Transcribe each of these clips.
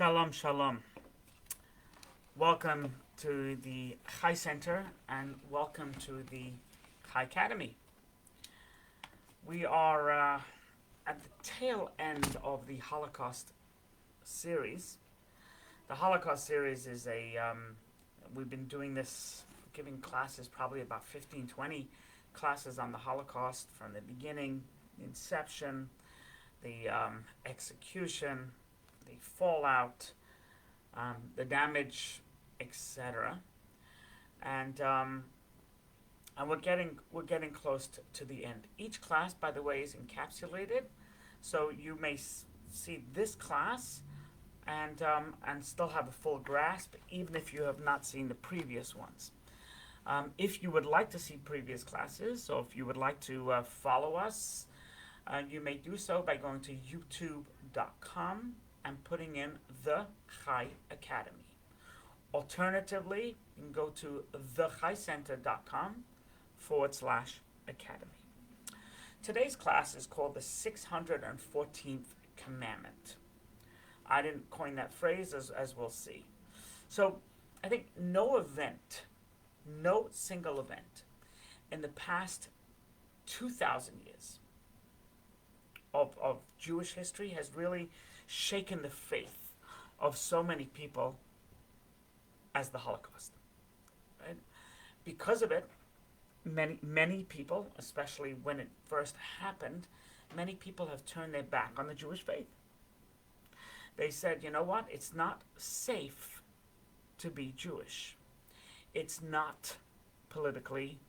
Shalom, shalom. Welcome to the Chai Center and welcome to the Chai Academy. We are at the tail end of the Holocaust series. The Holocaust series is we've been doing this, giving classes, probably about 15, 20 classes on the Holocaust from the beginning, the inception, the execution, the fallout, the damage, etc. And we're getting close to the end. Each class, by the way, is encapsulated, so you may see this class and still have a full grasp, even if you have not seen the previous ones. If you would like to see previous classes, or if you would like to follow us, you may do so by going to youtube.com and putting in the Chai Academy. Alternatively, you can go to thechaicenter.com/academy. Today's class is called the 614th commandment. I didn't coin that phrase, as we'll see. So I think no single event in the past 2,000 years of Jewish history has really shaken the faith of so many people as the Holocaust. Right? Because of it, many people, especially when it first happened, many people have turned their back on the Jewish faith. They said, you know what? It's not safe to be Jewish. It's not politically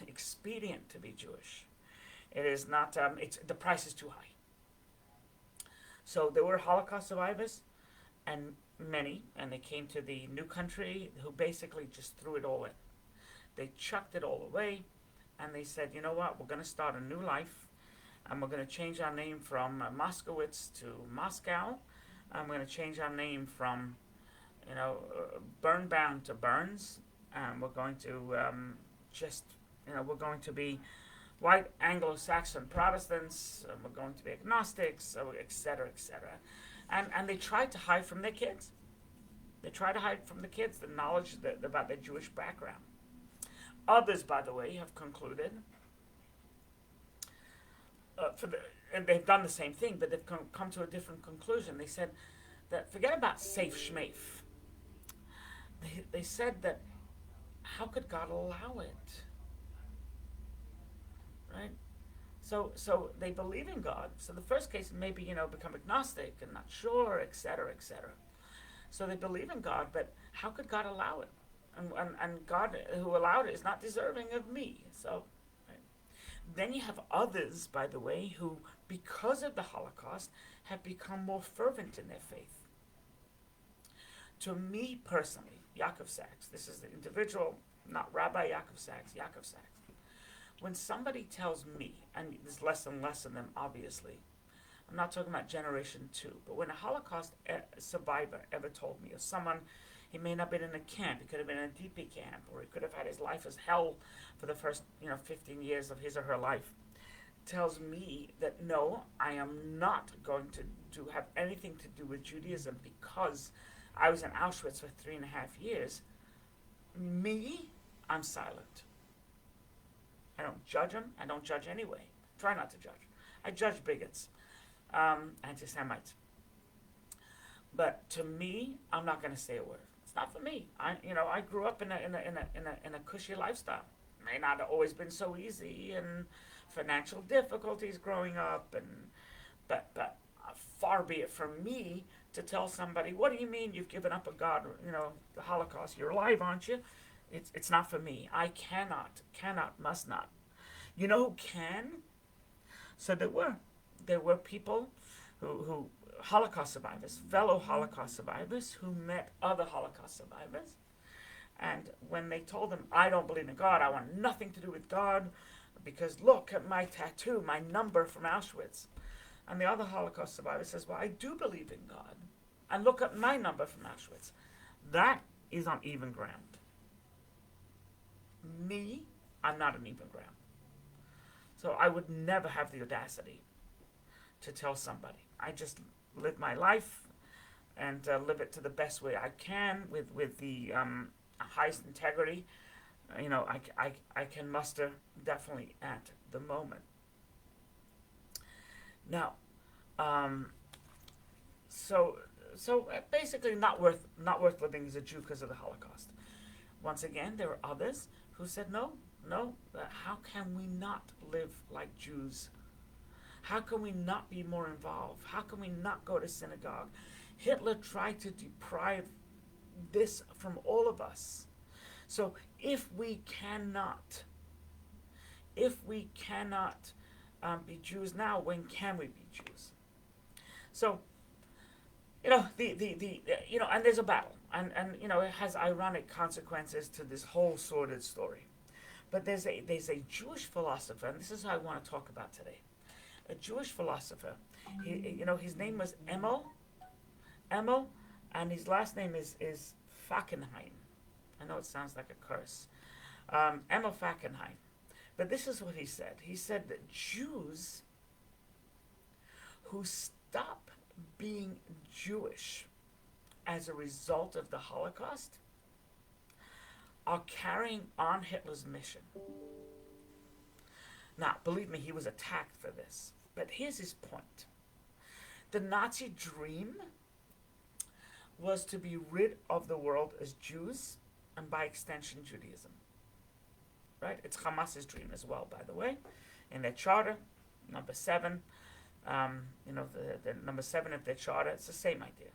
expedient to be Jewish. It is not. The price is too high. So there were Holocaust survivors, and they came to the new country who basically just threw it all in. They chucked it all away, and they said, you know what? We're going to start a new life, and we're going to change our name from Moskowitz to Moscow. And we're going to change our name from, Burnbound to Burns, and we're going to we're going to be white Anglo-Saxon Protestants, we're going to be agnostics, etc., etc. And they tried to hide from their kids. They tried to hide from the kids the knowledge about their Jewish background. Others, by the way, have concluded, and they've done the same thing, but they've come to a different conclusion. They said that forget about safe schmafe. They said that how could God allow it? Right? So they believe in God. So the first case, maybe, become agnostic and not sure, etc., etc. So they believe in God, but how could God allow it? And God, who allowed it, is not deserving of me. So right? Then you have others, by the way, who, because of the Holocaust, have become more fervent in their faith. To me personally, Yaakov Sachs, this is the individual, not Rabbi Yaakov Sachs, Yaakov Sachs. When somebody tells me, and there's less and less of them, obviously, I'm not talking about generation 2, but when a Holocaust survivor ever told me, or someone, he may not have been in a camp, he could have been in a DP camp, or he could have had his life as hell for the first 15 years of his or her life, tells me that no, I am not going to have anything to do with Judaism because I was in Auschwitz for 3.5 years. Me, I'm silent. I don't judge them. I don't judge anyway. Try not to judge. I judge bigots, anti-Semites. But to me, I'm not going to say a word. It's not for me. I grew up in a cushy lifestyle. May not have always been so easy, and financial difficulties growing up, but far be it from me to tell somebody, what do you mean you've given up a God? The Holocaust. You're alive, aren't you? It's not for me. I cannot, must not. You know who can? So there were people who Holocaust survivors, fellow Holocaust survivors, who met other Holocaust survivors. And when they told them, I don't believe in God, I want nothing to do with God, because look at my tattoo, my number from Auschwitz. And the other Holocaust survivor says, well, I do believe in God. And look at my number from Auschwitz. That is on even ground. Me, I'm not on even ground. So I would never have the audacity to tell somebody. I just live my life and live it to the best way I can with the highest integrity, I can muster definitely at the moment. Now, so basically not worth living as a Jew because of the Holocaust. Once again, there are others who said no, how can we not live like Jews? How can we not be more involved? How can we not go to synagogue? Hitler tried to deprive this from all of us. So if we cannot be Jews now, when can we be Jews? So, and there's a battle, and it has ironic consequences to this whole sordid story. But there's a Jewish philosopher, and this is how I want to talk about today. A Jewish philosopher. His name was Emil, and his last name is Fackenheim. I know it sounds like a curse. Emil Fackenheim. But this is what he said. He said that Jews who stop being Jewish as a result of the Holocaust are carrying on Hitler's mission. Now, believe me, he was attacked for this. But here's his point. The Nazi dream was to be rid of the world as Jews, and by extension, Judaism. Right? It's Hamas's dream as well, by the way. In their charter, number 7, the number 7 of their charter, it's the same idea.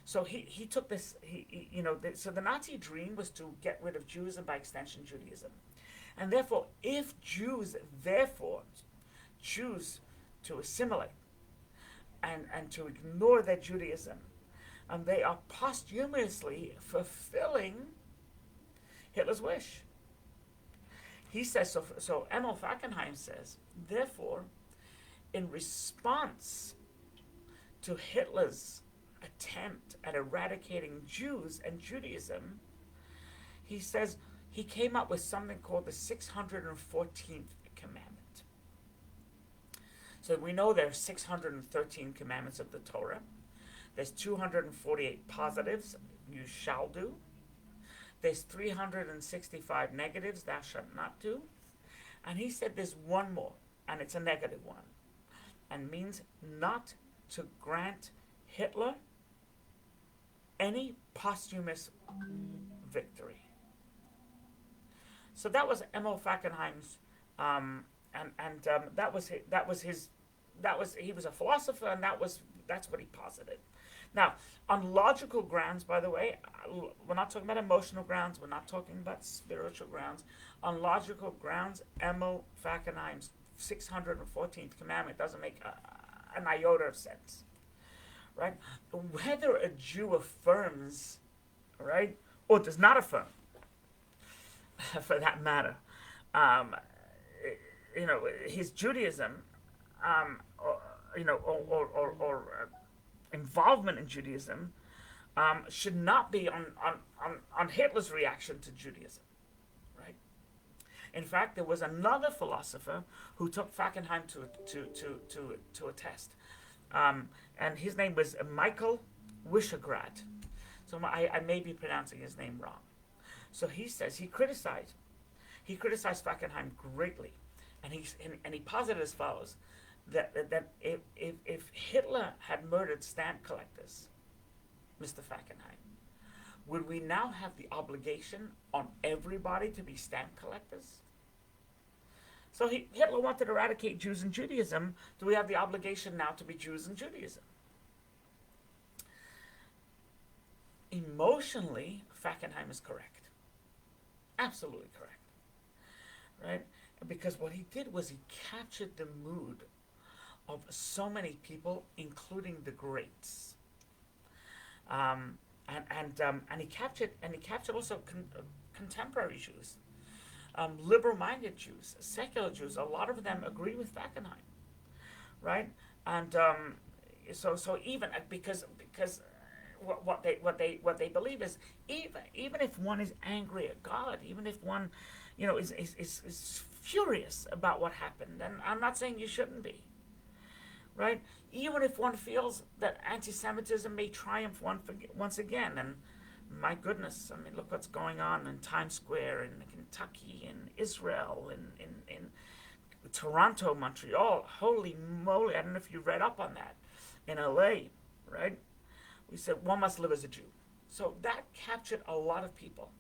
So he took this, so the Nazi dream was to get rid of Jews and by extension Judaism. And therefore, if Jews choose to assimilate and to ignore their Judaism, they are posthumously fulfilling Hitler's wish. He says, so Emil Fackenheim says, therefore, in response to Hitler's attempt at eradicating Jews and Judaism, he says he came up with something called the 614th commandment. So we know there are 613 commandments of the Torah. There's 248 positives, you shall do. There's 365 negatives, thou shalt not do. And he said there's one more, and it's a negative one, and means not to grant Hitler any posthumous victory. So that was Emil Fackenheim's, he was a philosopher, and that's what he posited. Now, on logical grounds, by the way, we're not talking about emotional grounds, we're not talking about spiritual grounds. On logical grounds, Emil Fackenheim's 614th commandment doesn't make an iota of sense, right? Whether a Jew affirms, right, or does not affirm, for that matter, his Judaism, or involvement in Judaism, should not be on Hitler's reaction to Judaism, right? In fact, there was another philosopher who took Fackenheim to a test, and his name was Michael Wischergrad. So I may be pronouncing his name wrong. So he says he criticized Fackenheim greatly, and he posited as follows: that if Hitler had murdered stamp collectors, Mr. Fackenheim, would we now have the obligation on everybody to be stamp collectors? So Hitler wanted to eradicate Jews and Judaism. Do we have the obligation now to be Jews and Judaism? Emotionally, Fackenheim is correct. Absolutely correct. Right? Because what he did was he captured the mood of so many people, including the greats, and he captured also contemporary Jews, liberal-minded Jews, secular Jews. A lot of them agree with Fackenheim, right? And so even because what they believe is even if one is angry at God, even if one is furious about what happened, and I'm not saying you shouldn't be. right? Even if one feels that anti-Semitism may triumph once again, and my goodness, I mean, look what's going on in Times Square, in Kentucky, in Israel, in Toronto, Montreal. Holy moly, I don't know if you read up on that. In LA, right? We said one must live as a Jew. So that captured a lot of people.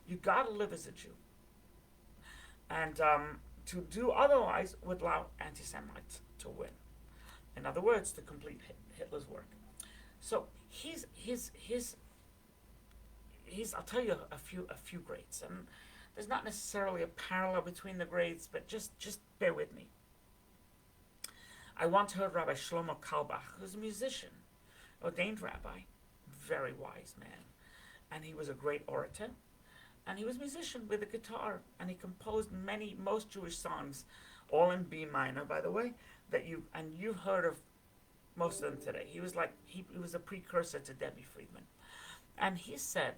You gotta live as a Jew. And to do otherwise would allow anti-Semites to win. In other words, to complete Hitler's work. So he's I'll tell you a few grades, and there's not necessarily a parallel between the grades, but just bear with me. I once heard Rabbi Shlomo Kalbach, who's a musician, ordained rabbi, very wise man, and he was a great orator, and he was a musician with a guitar, and he composed most Jewish songs, all in B minor, by the way, you've heard of most of them today. He was a precursor to Debbie Friedman, and he said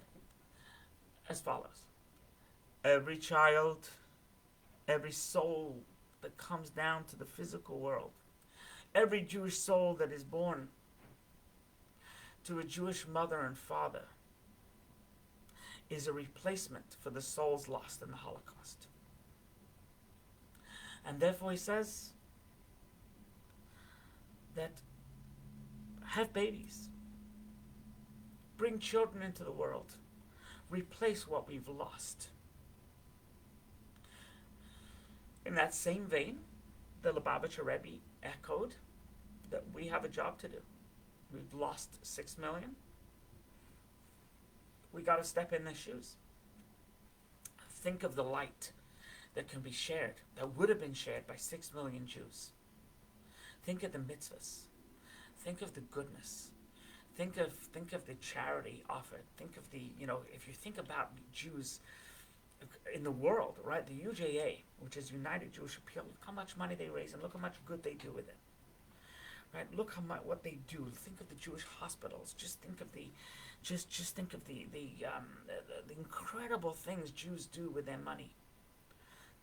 as follows: every child, every soul that comes down to the physical world, every Jewish soul that is born to a Jewish mother and father is a replacement for the souls lost in the Holocaust. And therefore he says that have babies, bring children into the world, replace what we've lost. In that same vein, the Lubavitcher Rebbe echoed that we have a job to do. We've lost 6 million. We got to step in their shoes. Think of the light that can be shared, that would have been shared by 6 million Jews. Think of the mitzvahs. Think of the goodness. Think of the charity offered. Think of the, if you think about Jews in the world, right? The UJA, which is United Jewish Appeal, look how much money they raise and look how much good they do with it. Right? Look how much what they do. Think of the Jewish hospitals. Just think of the incredible things Jews do with their money.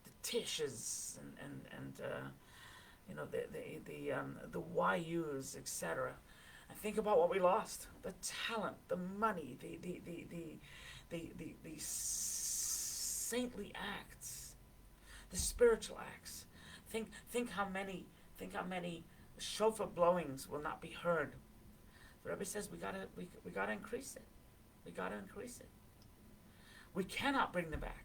The tishes and the YUs, etc. And think about what we lost: the talent, the money, the saintly acts, the spiritual acts. Think how many shofar blowings will not be heard. The Rebbe says we gotta increase it. We gotta increase it. We cannot bring them back.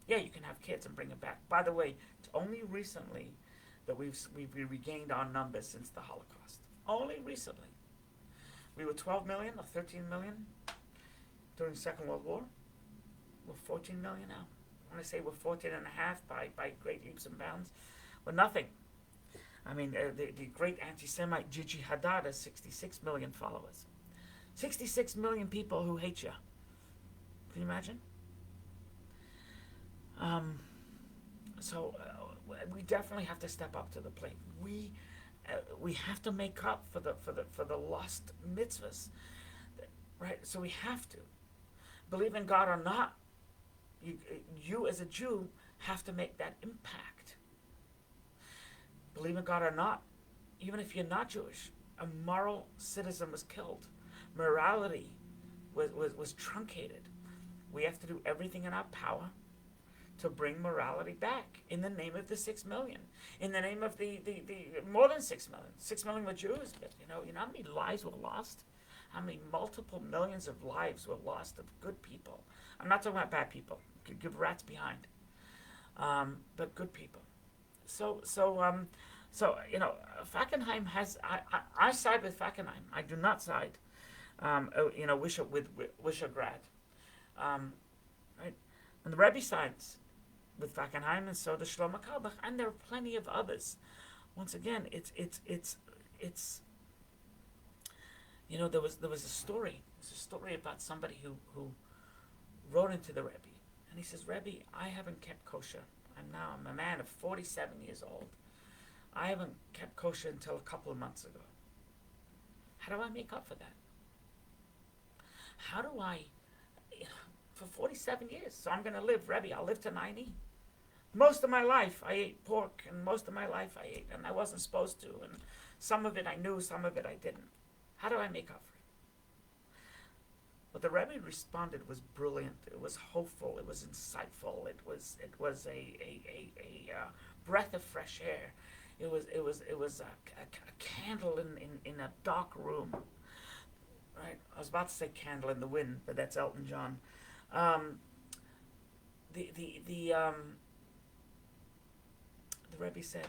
Yeah, you can have kids and bring them back. By the way, it's only recently that we've regained our numbers since the Holocaust. Only recently. We were 12 million or 13 million during the Second World War. We're 14 million now. When I say we're 14 and a half by great leaps and bounds, we're nothing. I mean, the great anti-Semite Gigi Haddad has 66 million followers. 66 million people who hate you. Can you imagine? So we definitely have to step up to the plate. We have to make up for the lost mitzvahs, right? So we have to believe in God or not. You as a Jew have to make that impact. Believe in God or not, even if you're not Jewish, a moral citizen was killed. Morality was truncated. We have to do everything in our power to bring morality back in the name of the 6 million, in the name of the more than 6 million. 6 million were Jews, but you know how many lives were lost? How many multiple millions of lives were lost of good people? I'm not talking about bad people. Give rats behind. But good people. So Fackenheim has. I side with Fackenheim. I do not side. With Wishograd. Right, and the Rebbe sides with Fackenheim, and so does Shlomo Kalbach, and there are plenty of others. Once again, it's there was a story. There's a story about somebody who wrote into the Rebbe, and he says, Rebbe, I haven't kept kosher. I'm a man of 47 years old. I haven't kept kosher until a couple of months ago. How do I make up for that? How do I, for 47 years, so I'm going to live, Rebbe, I'll live to 90. Most of my life I ate pork, and most of my life I ate, and I wasn't supposed to, and Some of it I knew, some of it I didn't. How do I make up for it? What the Rebbe responded was brilliant. It was hopeful. It was insightful. It was a breath of fresh air. It was a candle in a dark room. Right? I was about to say candle in the wind, but that's Elton John. The Rebbe said,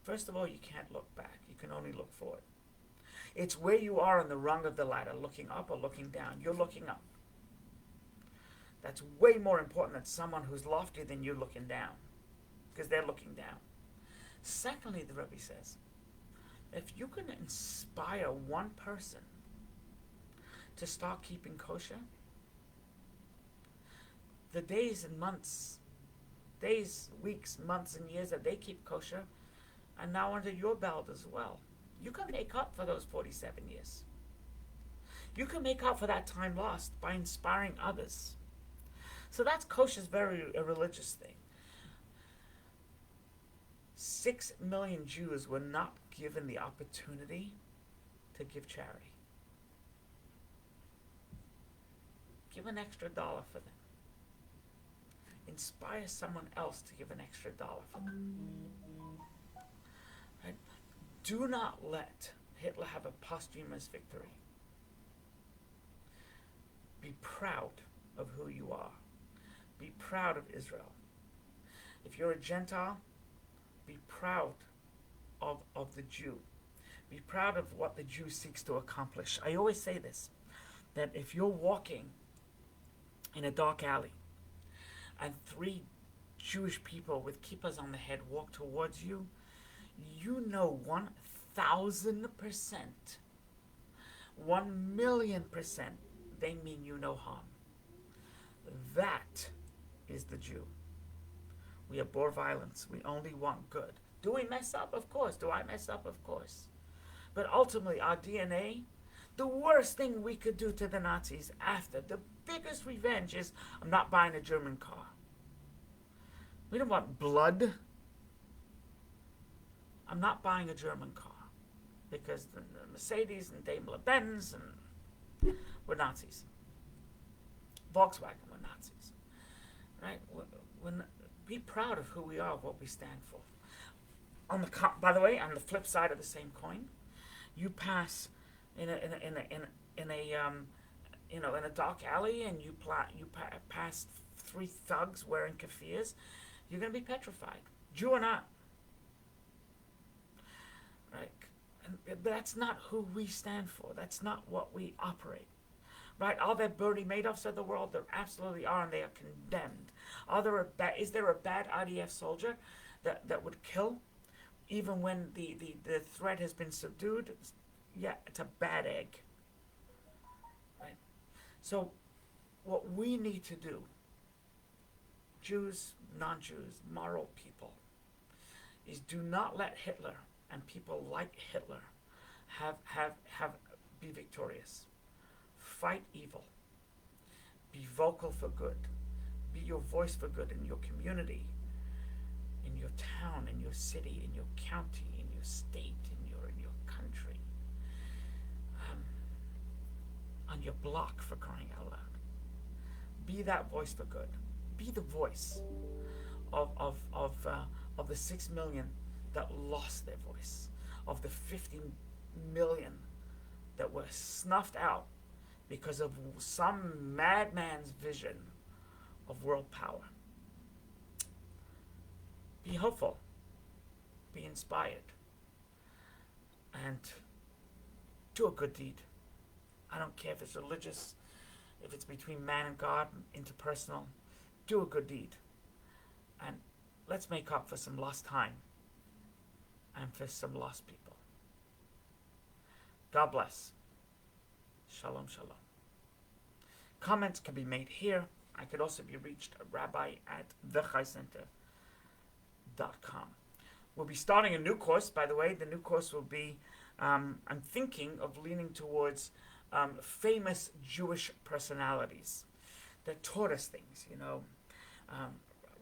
first of all, you can't look back. You can only look forward. It's where you are on the rung of the ladder, looking up or looking down. You're looking up. That's way more important than someone who's loftier than you looking down, because they're looking down. Secondly, the Rebbe says, if you can inspire one person to start keeping kosher, the days, weeks, months, and years that they keep kosher are now under your belt as well. You can make up for those 47 years. You can make up for that time lost by inspiring others. So that's kosher's very a religious thing. 6 million Jews were not given the opportunity to give charity. Give an extra dollar for them. Inspire someone else to give an extra dollar for them. Right? Do not let Hitler have a posthumous victory. Be proud of who you are. Be proud of Israel. If you're a Gentile, be proud of the Jew. Be proud of what the Jew seeks to accomplish. I always say this, that if you're walking in a dark alley and 3 Jewish people with kippahs on the head walk towards you, you know 1,000%, 1,000,000% they mean you no harm. That is the Jew. We abhor violence. We only want good. Do we mess up? Of course. Do I mess up? Of course. But ultimately, our DNA, the worst thing we could do to the Nazis after, the biggest revenge is, I'm not buying a German car. We don't want blood. I'm not buying a German car because the Mercedes and Daimler-Benz and were Nazis. Volkswagen were Nazis. Right? Be proud of who we are, what we stand for. By the way, on the flip side of the same coin, you pass in a dark alley and you pass 3 thugs wearing kaffirs, you're going to be petrified, Jew or not. Right? But that's not who we stand for. That's not what we operate. Right? Are there Bernie Madoffs of the world? There absolutely are, and they are condemned. Is there a bad IDF soldier that would kill even when the threat has been subdued? Yeah, it's a bad egg. Right? So what we need to do, Jews, non-Jews, moral people, is do not let Hitler and people like Hitler be victorious. Fight evil. Be vocal for good. Be your voice for good in your community, in your town, in your city, in your county, in your state, in your country, on your block, for crying out loud. Be that voice for good. Be the voice of the 6 million that lost their voice, of the 50 million that were snuffed out because of some madman's vision of world power. Be hopeful. Be inspired. And do a good deed. I don't care if it's religious, if it's between man and God, interpersonal. Do a good deed. And let's make up for some lost time and for some lost people. God bless. Shalom, shalom. Comments can be made here. I could also be reached at rabbi@thechaicenter.com. We'll be starting a new course, by the way. The new course will be, I'm thinking of leaning towards famous Jewish personalities that taught us things,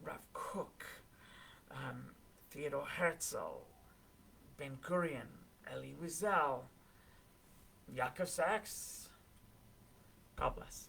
Rav Kook, Theodore Herzl, Ben Gurion, Elie Wiesel, Yaakov Sachs. God bless.